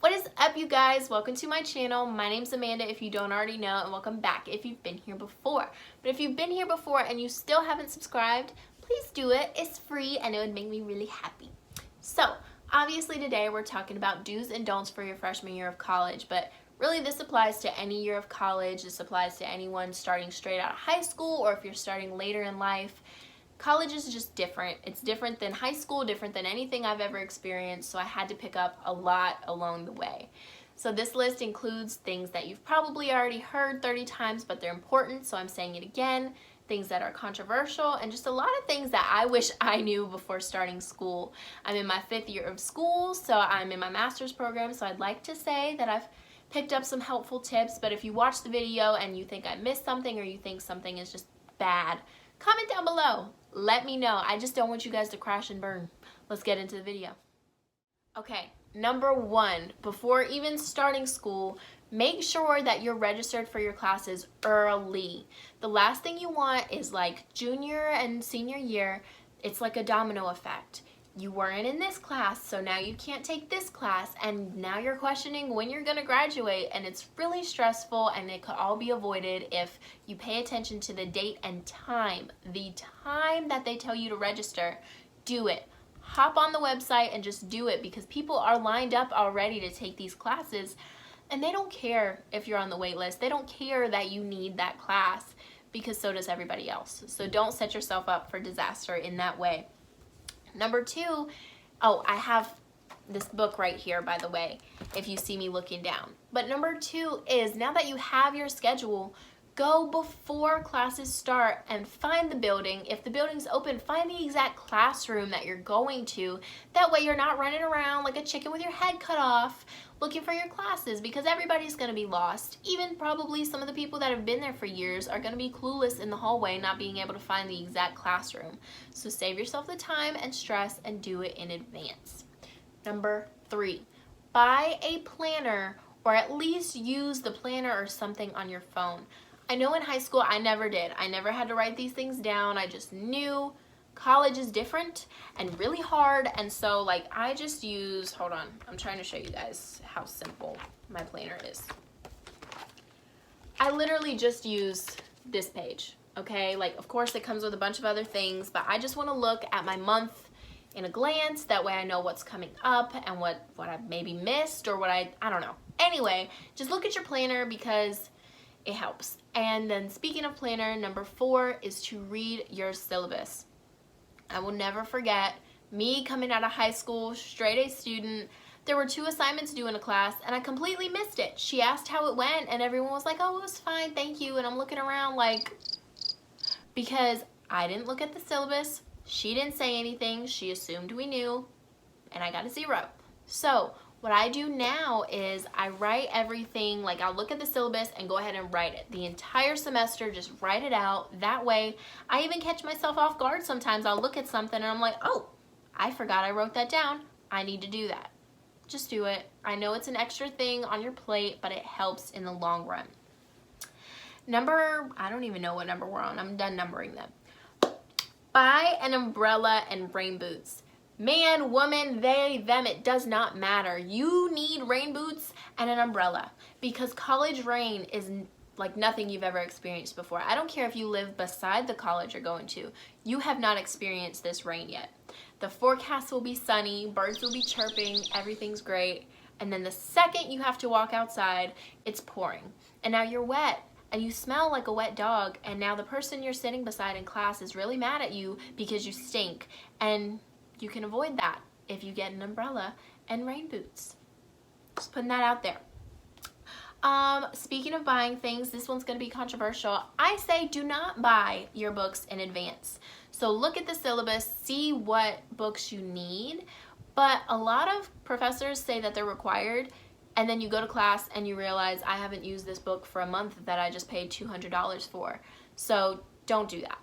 What is up, you guys? Welcome to my channel. My name's Amanda if you don't already know, and welcome back if you've been here before. But if you've been here before and you still haven't subscribed, please do it. It's free and it would make me really happy. So obviously today we're talking about do's and don'ts for your freshman year of college, but really this applies to any year of college. This applies to anyone starting straight out of high school, or if you're starting later in life. College is just different. It's different than high school, different than anything I've ever experienced, so I had to pick up a lot along the way. So this list includes things that you've probably already heard 30 times, but they're important, so I'm saying it again, things that are controversial, and just a lot of things that I wish I knew before starting school. I'm in my 5th year of school, so I'm in my master's program, so I'd like to say that I've picked up some helpful tips, but if you watch the video and you think I missed something or you think something is just bad, comment down below. Let me know. I just don't want you guys to crash and burn. Let's get into the video. Okay, number 1, before even starting school, make sure that you're registered for your classes early. The last thing you want is like junior and senior year, it's like a domino effect. You weren't in this class, so now you can't take this class, and now you're questioning when you're gonna graduate, and it's really stressful, and it could all be avoided if you pay attention to the date and time. The time that they tell you to register, do it. Hop on the website and just do it, because people are lined up already to take these classes, and they don't care if you're on the wait list. They don't care that you need that class, because so does everybody else. So don't set yourself up for disaster in that way. Number 2, I have this book right here, by the way, if you see me looking down. But number 2 is, now that you have your schedule, go before classes start and find the building. If the building's open, find the exact classroom that you're going to. That way you're not running around like a chicken with your head cut off looking for your classes, because everybody's going to be lost. Even probably some of the people that have been there for years are going to be clueless in the hallway, not being able to find the exact classroom. So save yourself the time and stress and do it in advance. Number 3, buy a planner, or at least use the planner or something on your phone. I know in high school I never did. I never had to write these things down. I just knew. College is different and really hard, and so like I just use, hold on, I'm trying to show you guys how simple my planner is. I literally just use this page, okay? Like, of course it comes with a bunch of other things, but I just want to look at my month in a glance. That way I know what's coming up and what I maybe missed, or what I don't know. Anyway, just look at your planner because it helps. And then speaking of planner, number 4 is to read your syllabus. I will never forget me coming out of high school, straight A student. There were 2 assignments due in a class and I completely missed it. She asked how it went and everyone was like, oh, it was fine, thank you. And I'm looking around like, because I didn't look at the syllabus, she didn't say anything, she assumed we knew, and I got a 0. So what I do now is I write everything, like I'll look at the syllabus and go ahead and write it. The entire semester, just write it out. That way, I even catch myself off guard sometimes. I'll look at something and I'm like, oh, I forgot I wrote that down. I need to do that. Just do it. I know it's an extra thing on your plate, but it helps in the long run. I don't even know what number we're on. I'm done numbering them. Buy an umbrella and rain boots. Man, woman, they, them, it does not matter. You need rain boots and an umbrella, because college rain is like nothing you've ever experienced before. I don't care if you live beside the college you're going to. You have not experienced this rain yet. The forecast will be sunny, birds will be chirping, everything's great. And then the second you have to walk outside, it's pouring. And now you're wet. And you smell like a wet dog. And now the person you're sitting beside in class is really mad at you because you stink. And you can avoid that if you get an umbrella and rain boots. Just putting that out there. Speaking of buying things, this one's going to be controversial. I say do not buy your books in advance. So look at the syllabus, see what books you need. But a lot of professors say that they're required, and then you go to class and you realize I haven't used this book for a month that I just paid $200 for. So don't do that.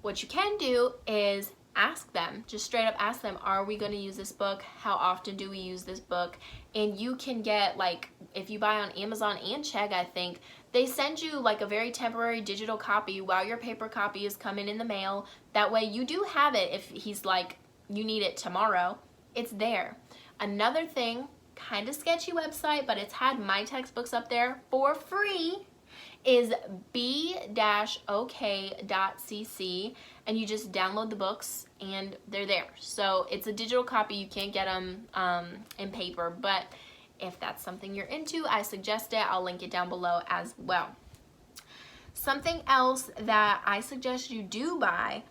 What you can do is ask them, just straight up ask them, are we going to use this book? How often do we use this book? And you can get, like, if you buy on Amazon and Chegg, I think, they send you like a very temporary digital copy while your paper copy is coming in the mail. That way you do have it if he's like, you need it tomorrow. It's there. Another thing kind of sketchy website, but it's had my textbooks up there for free, is b-ok.cc, and you just download the books and they're there. So it's a digital copy. You can't get them in paper, but if that's something you're into, I suggest it. I'll link it down below as well. Something else that I suggest you do buy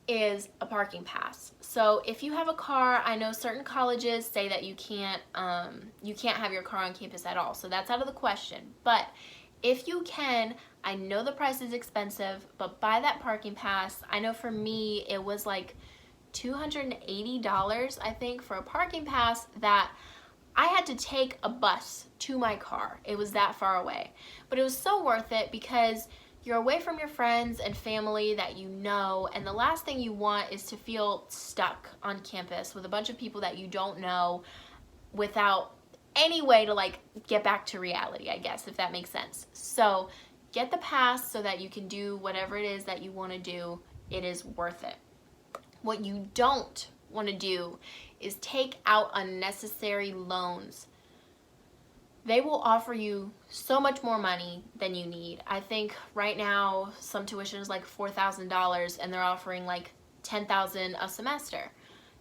is a parking pass. So if you have a car, I know certain colleges say that you can't have your car on campus at all. So that's out of the question. But if you can, I know the price is expensive, but buy that parking pass. I know for me, it was like $280, I think, for a parking pass that I had to take a bus to my car. It was that far away. But it was so worth it because you're away from your friends and family that you know, and the last thing you want is to feel stuck on campus with a bunch of people that you don't know without any way to like get back to reality, I guess, if that makes sense. So get the pass so that you can do whatever it is that you want to do. It is worth it. What you don't want to do is take out unnecessary loans. They will offer you so much more money than you need. I think right now some tuition is like $4,000 and they're offering like $10,000 a semester.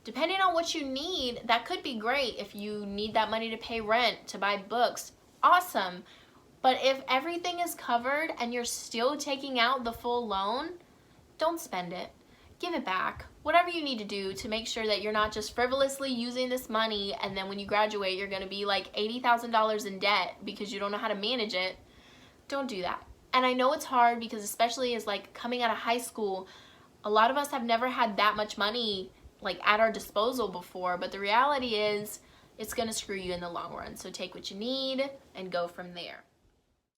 Depending on what you need, that could be great. If you need that money to pay rent, to buy books, awesome. But if everything is covered and you're still taking out the full loan, don't spend it. Give it back. Whatever you need to do to make sure that you're not just frivolously using this money and then when you graduate you're going to be like $80,000 in debt because you don't know how to manage it. Don't do that. And I know it's hard because especially as like coming out of high school, a lot of us have never had that much money like at our disposal before, but the reality is it's going to screw you in the long run. So take what you need and go from there.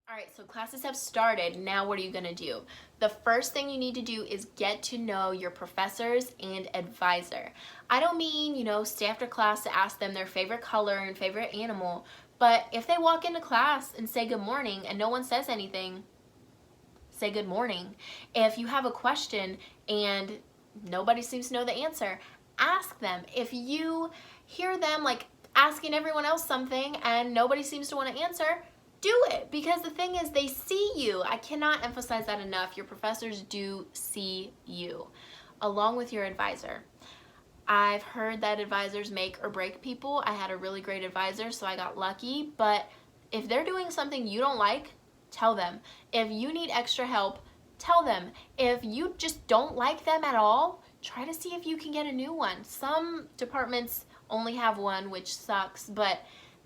All right, so classes have started. Now what are you gonna do? The first thing you need to do is get to know your professors and advisor. I don't mean, stay after class to ask them their favorite color and favorite animal, but if they walk into class and say good morning and no one says anything, say good morning. If you have a question and nobody seems to know the answer, ask them. If you hear them like asking everyone else something and nobody seems to want to answer, do it, because the thing is they see you. I cannot emphasize that enough. Your professors do see you, along with your advisor. I've heard that advisors make or break people. I had a really great advisor, so I got lucky, but if they're doing something you don't like, tell them. If you need extra help, tell them. If you just don't like them at all, try to see if you can get a new one. Some departments only have one, which sucks, but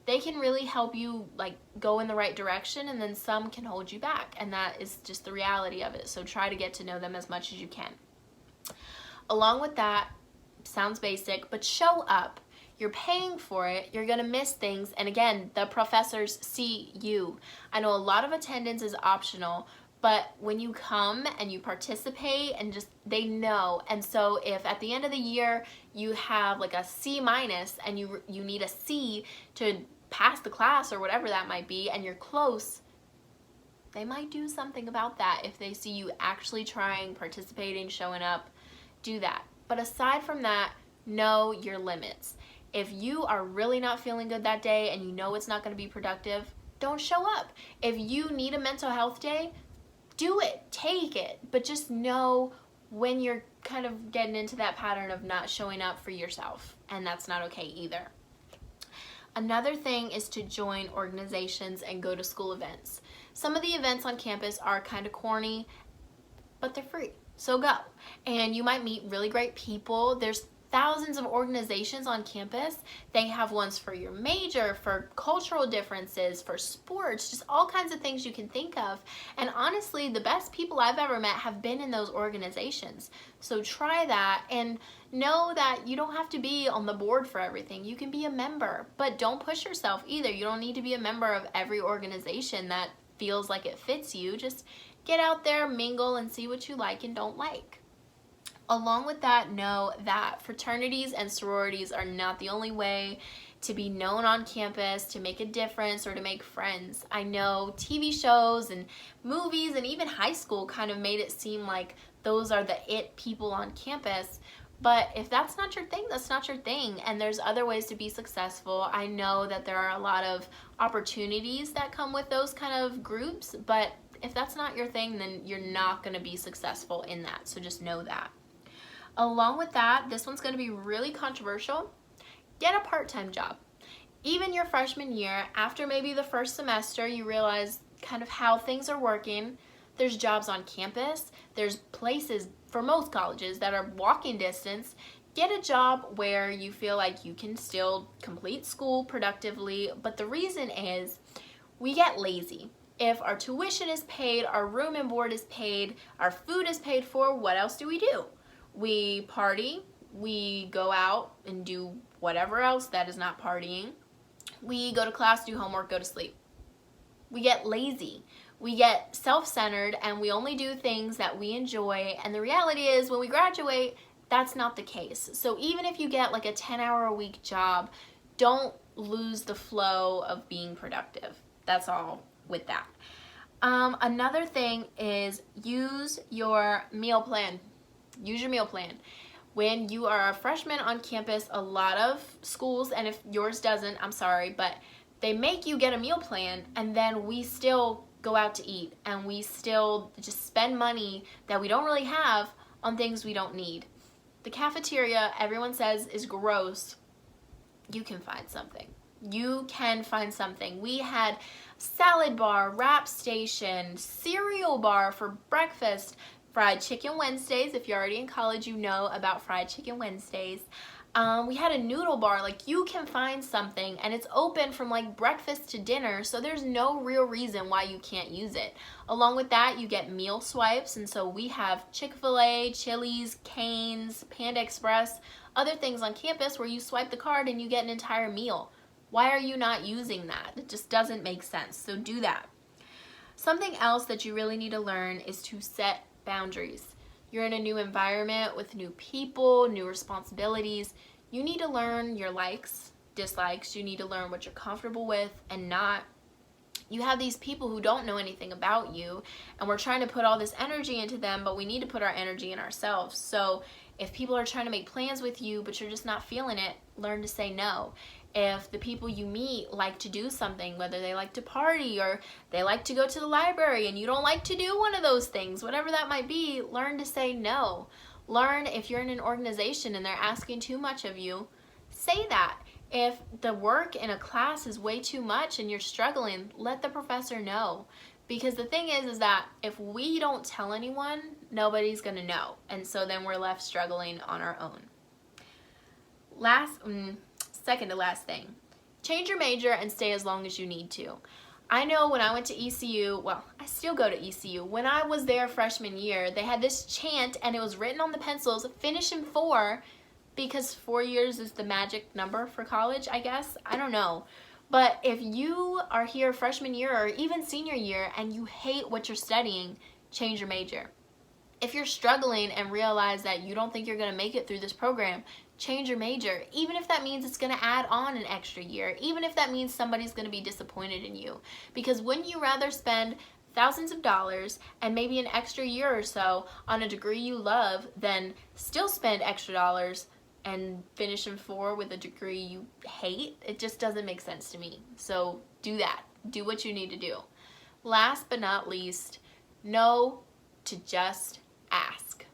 they can really help you like go in the right direction, and then some can hold you back, and that is just the reality of it. So try to get to know them as much as you can. Along with that, sounds basic, but show up. You're paying for it, you're gonna miss things, and again, the professors see you. I know a lot of attendance is optional, but when you come and you participate and just they know. And so if at the end of the year you have like a C- and you need a C to pass the class or whatever that might be, and you're close, they might do something about that. If they see you actually trying, participating, showing up, do that. But aside from that, know your limits. If you are really not feeling good that day and you know it's not going to be productive, don't show up. If you need a mental health day, do it, take it, but just know when you're kind of getting into that pattern of not showing up for yourself, and that's not okay either. Another thing is to join organizations and go to school events. Some of the events on campus are kind of corny, but they're free, so go. And you might meet really great people. There's thousands of organizations on campus. They have ones for your major, for cultural differences, for sports, just all kinds of things you can think of. And honestly, the best people I've ever met have been in those organizations. So try that, and know that you don't have to be on the board for everything. You can be a member, but don't push yourself either. You don't need to be a member of every organization that feels like it fits you. Just get out there, mingle, and see what you like and don't like. Along with that, know that fraternities and sororities are not the only way to be known on campus, to make a difference, or to make friends. I know TV shows and movies and even high school kind of made it seem like those are the it people on campus, But if that's not your thing, that's not your thing. And there's other ways to be successful. I know that there are a lot of opportunities that come with those kind of groups, but if that's not your thing, then you're not going to be successful in that. So just know that. Along with that, this one's going to be really controversial. Get a part-time job. Even your freshman year, after maybe the first semester, you realize kind of how things are working. There's jobs on campus. There's places for most colleges that are walking distance. Get a job where you feel like you can still complete school productively, but the reason is we get lazy. If our tuition is paid, our room and board is paid, our food is paid for, what else do? We party, we go out and do whatever else that is not partying. We go to class, do homework, go to sleep. We get lazy. We get self-centered and we only do things that we enjoy, and the reality is when we graduate, that's not the case. So even if you get like a 10-hour-a-week job, don't lose the flow of being productive. That's all with that. Another thing is use your meal plan. Use your meal plan. When you are a freshman on campus, a lot of schools, and if yours doesn't, I'm sorry, but they make you get a meal plan, and then we still go out to eat, and we still just spend money that we don't really have on things we don't need. The cafeteria, everyone says, is gross. You can find something. You can find something. We had salad bar, wrap station, cereal bar for breakfast, fried chicken Wednesdays. If you're already in college, you know about fried chicken Wednesdays. We had a noodle bar. Like, you can find something, and it's open from like breakfast to dinner, so there's no real reason why you can't use it. Along with that, you get meal swipes, and so we have Chick-fil-A, Chili's, Cane's, Panda Express, other things on campus where you swipe the card and you get an entire meal. Why are you not using that? It just doesn't make sense, so do that. Something else that you really need to learn is to set boundaries. You're in a new environment with new people, new responsibilities. You need to learn your likes, dislikes. You need to learn what you're comfortable with and not. You have these people who don't know anything about you, and we're trying to put all this energy into them, but we need to put our energy in ourselves. So if people are trying to make plans with you, but you're just not feeling it, learn to say no. If the people you meet like to do something, whether they like to party or they like to go to the library and you don't like to do one of those things, whatever that might be, learn to say no. Learn if you're in an organization and they're asking too much of you, say that. If the work in a class is way too much and you're struggling, let the professor know. Because the thing is that if we don't tell anyone, nobody's gonna know. And so then we're left struggling on our own. Second to last thing, change your major and stay as long as you need to. I know when I went to ECU, well, I still go to ECU. When I was there freshman year, they had this chant and it was written on the pencils, finish in 4, because 4 years is the magic number for college, I guess. I don't know. But if you are here freshman year or even senior year and you hate what you're studying, change your major. If you're struggling and realize that you don't think you're going to make it through this program, change your major. Even if that means it's going to add on an extra year, even if that means somebody's going to be disappointed in you. Because wouldn't you rather spend thousands of dollars and maybe an extra year or so on a degree you love than still spend extra dollars and finish in 4 with a degree you hate? It just doesn't make sense to me. So do that. Do what you need to do. Last but not least, know to just ask.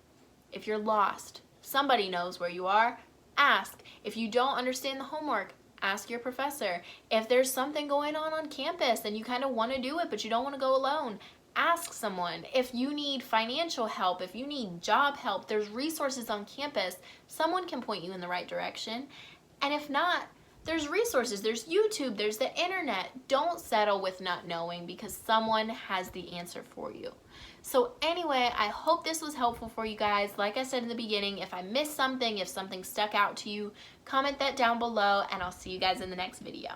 If you're lost, somebody knows where you are, ask. If you don't understand the homework, ask your professor. If there's something going on campus and you kind of want to do it but you don't want to go alone, ask someone. If you need financial help, if you need job help, there's resources on campus. Someone can point you in the right direction. And if not, there's resources. There's YouTube. There's the internet. Don't settle with not knowing, because someone has the answer for you. So anyway, I hope this was helpful for you guys. Like I said in the beginning, if I missed something, if something stuck out to you, comment that down below, and I'll see you guys in the next video.